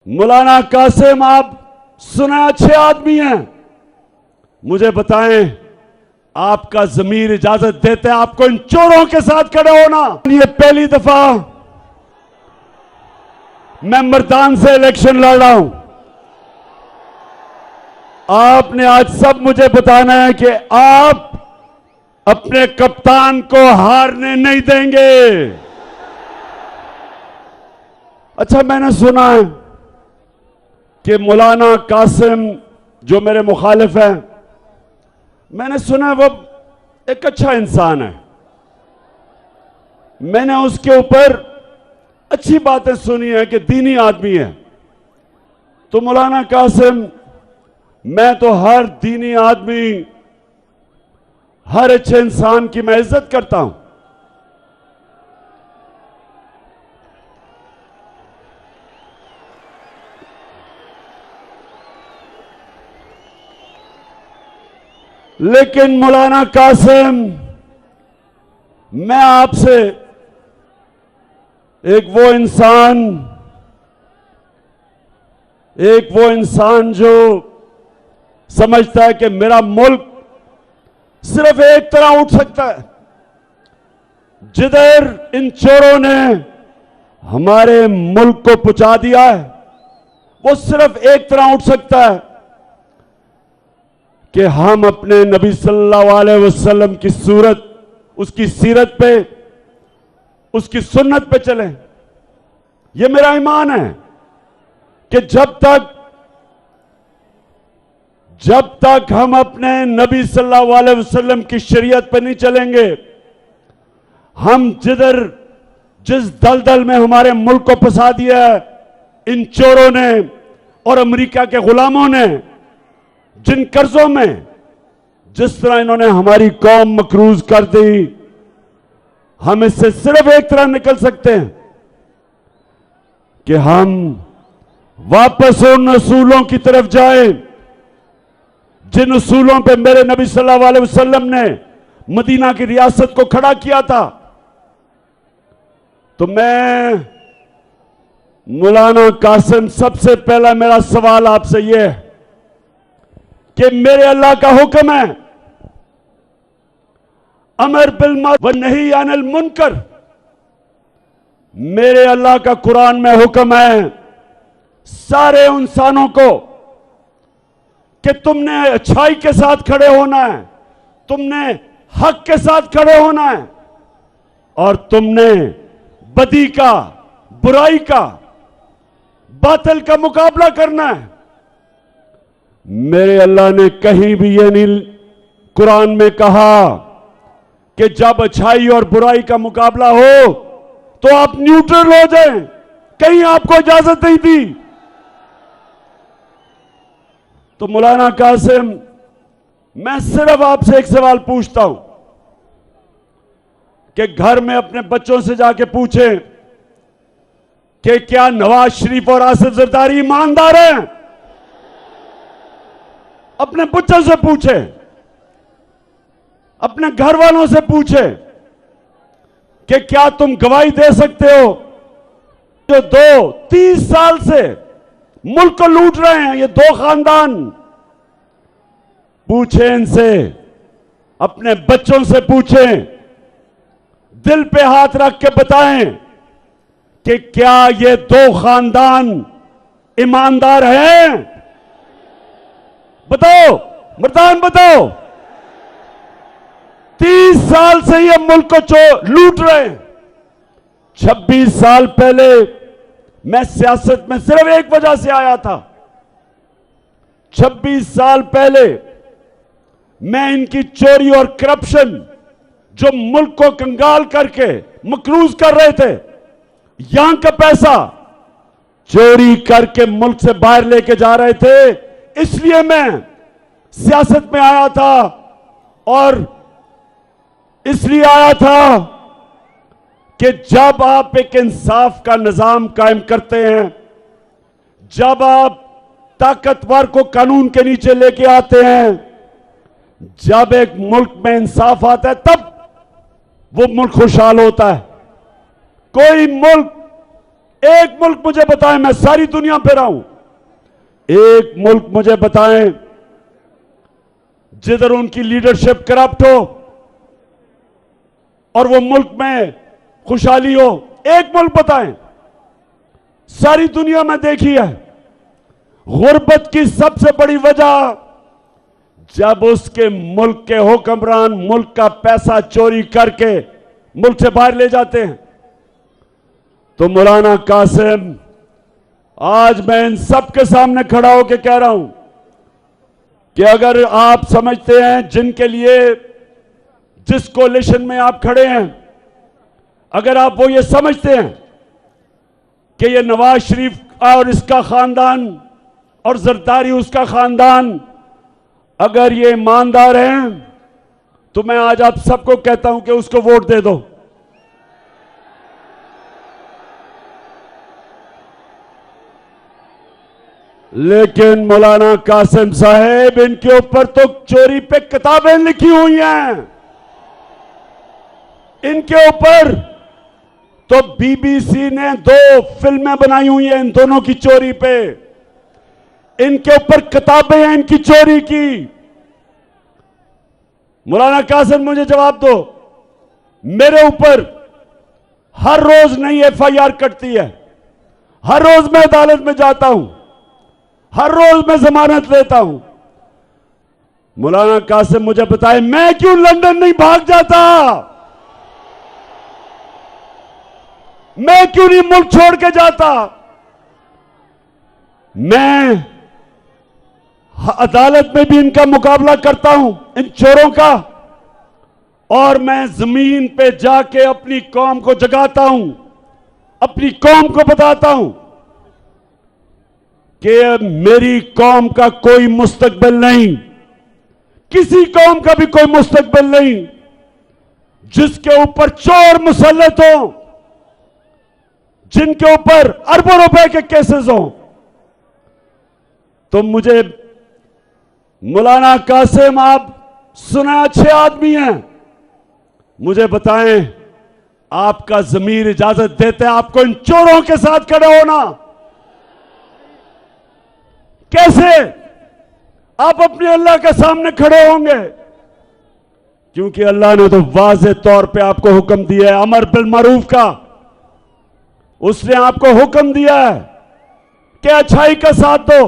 मौलाना कासिम, आप सुना अच्छे आदमी हैं, मुझे बताएं आपका ज़मीर इजाजत देते हैं आपको इन चोरों के साथ खड़े होना? ये पहली दफा मैं मर्दान से इलेक्शन लड़ रहा हूं। आपने आज सब मुझे बताना है कि आप अपने कप्तान को हारने नहीं देंगे। अच्छा, मैंने सुना है कि मौलाना कासिम जो मेरे मुखालिफ हैं, मैंने सुना है वो एक अच्छा इंसान है। मैंने उसके ऊपर अच्छी बातें सुनी है कि दीनी आदमी है। तो मौलाना कासिम, मैं तो हर दीनी आदमी, हर अच्छे इंसान की मैं इज्जत करता हूं, लेकिन मौलाना कासिम, मैं आपसे एक वो इंसान जो समझता है कि मेरा मुल्क सिर्फ एक तरह उठ सकता है, जिधर इन चोरों ने हमारे मुल्क को पहुंचा दिया है, वो सिर्फ एक तरह उठ सकता है कि हम अपने नबी सल्लल्लाहु अलैहि वसल्लम की सूरत, उसकी सीरत पे, उसकी सुन्नत पे चलें। यह मेरा ईमान है कि जब तक हम अपने नबी सल्लल्लाहु अलैहि वसल्लम की शरीयत पे नहीं चलेंगे, हम जिस दलदल में हमारे मुल्क को फंसा दिया है इन चोरों ने और अमेरिका के गुलामों ने, जिन कर्जों में जिस तरह इन्होंने हमारी कौम मकरूज कर दी, हम इससे सिर्फ एक तरह निकल सकते हैं कि हम वापस उन असूलों की तरफ जाएं जिन असूलों पे मेरे नबी सल्लल्लाहु अलैहि वसल्लम ने मदीना की रियासत को खड़ा किया था। तो मैं मौलाना कासिम, सबसे पहला मेरा सवाल आपसे यह है कि मेरे अल्लाह का हुक्म है अमर बिल मारूफ व नही अनिल मुनकर। मेरे अल्लाह का कुरान में हुक्म है सारे इंसानों को कि तुमने अच्छाई के साथ खड़े होना है, तुमने हक के साथ खड़े होना है और तुमने बदी का, बुराई का, बातिल का मुकाबला करना है। मेरे अल्लाह ने कहीं भी यह नहीं कुरान में कहा कि जब अच्छाई और बुराई का मुकाबला हो तो आप न्यूट्रल हो जाएं, कहीं आपको इजाजत नहीं दी। तो मौलाना कासिम, मैं सिर्फ आपसे एक सवाल पूछता हूं कि घर में अपने बच्चों से जाके पूछें कि क्या नवाज शरीफ और आसिफ जरदारी ईमानदार हैं? अपने बच्चों से पूछें, अपने घर वालों से पूछें कि क्या तुम गवाही दे सकते हो जो 30 साल से मुल्क को लूट रहे हैं ये दो खानदान? पूछें इनसे, अपने बच्चों से पूछें, दिल पे हाथ रख के बताएं कि क्या ये दो खानदान ईमानदार हैं? बताओ मर्दान, बताओ। 30 साल से ये मुल्क को लूट रहे हैं। 26 साल पहले मैं सियासत में सिर्फ एक वजह से आया था। 26 साल पहले मैं इनकी चोरी और करप्शन, जो मुल्क को कंगाल करके मकरूज कर रहे थे, यहां का पैसा चोरी करके मुल्क से बाहर लेके जा रहे थे, इसलिए मैं सियासत में आया था। और इसलिए आया था कि जब आप एक इंसाफ का निजाम कायम करते हैं, जब आप ताकतवर को कानून के नीचे लेके आते हैं, जब एक मुल्क में इंसाफ आता है, तब वो मुल्क खुशहाल होता है। कोई मुल्क एक मुल्क मुझे बताएं, मैं सारी दुनिया पे रहा हूं, एक मुल्क मुझे बताएं जिधर उनकी लीडरशिप करप्ट हो और वो मुल्क में खुशहाली हो। एक मुल्क बताएं। सारी दुनिया में देखी है, गुर्बत की सबसे बड़ी वजह जब उसके मुल्क के हुक्मरान मुल्क का पैसा चोरी करके मुल्क से बाहर ले जाते हैं। तो मौलाना कासिम, आज मैं इन सबके सामने खड़ा होकर कह रहा हूं कि अगर आप समझते हैं जिनके लिए जिस कोलिशन में आप खड़े हैं, अगर आप वो ये समझते हैं कि ये नवाज शरीफ और इसका खानदान और जरदारी उसका खानदान अगर ये ईमानदार हैं, तो मैं आज आप सबको कहता हूं कि उसको वोट दे दो। लेकिन मौलाना कासिम साहेब, इनके ऊपर तो चोरी पे किताबें लिखी हुई हैं, इनके ऊपर तो बीबीसी ने 2 फिल्में बनाई हुई हैं इन दोनों की चोरी पे, इनके ऊपर किताबें हैं इनकी चोरी की। मौलाना कासिम, मुझे जवाब दो, मेरे ऊपर हर रोज नई एफआईआर कटती है, हर रोज मैं अदालत में जाता हूं, हर रोज मैं जमानत लेता हूं। मौलाना कासिम मुझे बताए, मैं क्यों लंदन नहीं भाग जाता? मैं क्यों नहीं मुल्क छोड़ के जाता? मैं अदालत में भी इनका मुकाबला करता हूं, इन चोरों का, और मैं जमीन पे जाके अपनी कौम को जगाता हूं, अपनी कौम को बताता हूं कि मेरी कौम का कोई मुस्तकबिल नहीं, किसी कौम का भी कोई मुस्तकबिल नहीं जिसके ऊपर चोर मुसल्लत हो, जिनके ऊपर अरबों रुपए के केसेस हो। तो मुझे मौलाना कासिम, आप सुना अच्छे आदमी हैं, मुझे बताएं, आपका ज़मीर इजाजत देते हैं आपको इन चोरों के साथ खड़े होना? कैसे आप अपने अल्लाह के सामने खड़े होंगे? क्योंकि अल्लाह ने तो वाज़ेह तौर पे आपको हुक्म दिया है अमर बिल मारूफ का। उसने आपको हुक्म दिया है कि अच्छाई का साथ दो।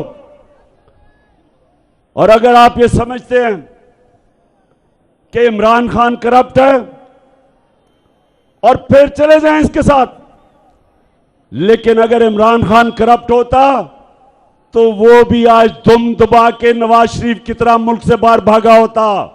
और अगर आप ये समझते हैं कि इमरान खान करप्ट है और फिर चले जाएं इसके साथ, लेकिन अगर इमरान खान करप्ट होता तो वो भी आज दुम दबा के नवाज शरीफ की तरह मुल्क से बाहर भागा होता।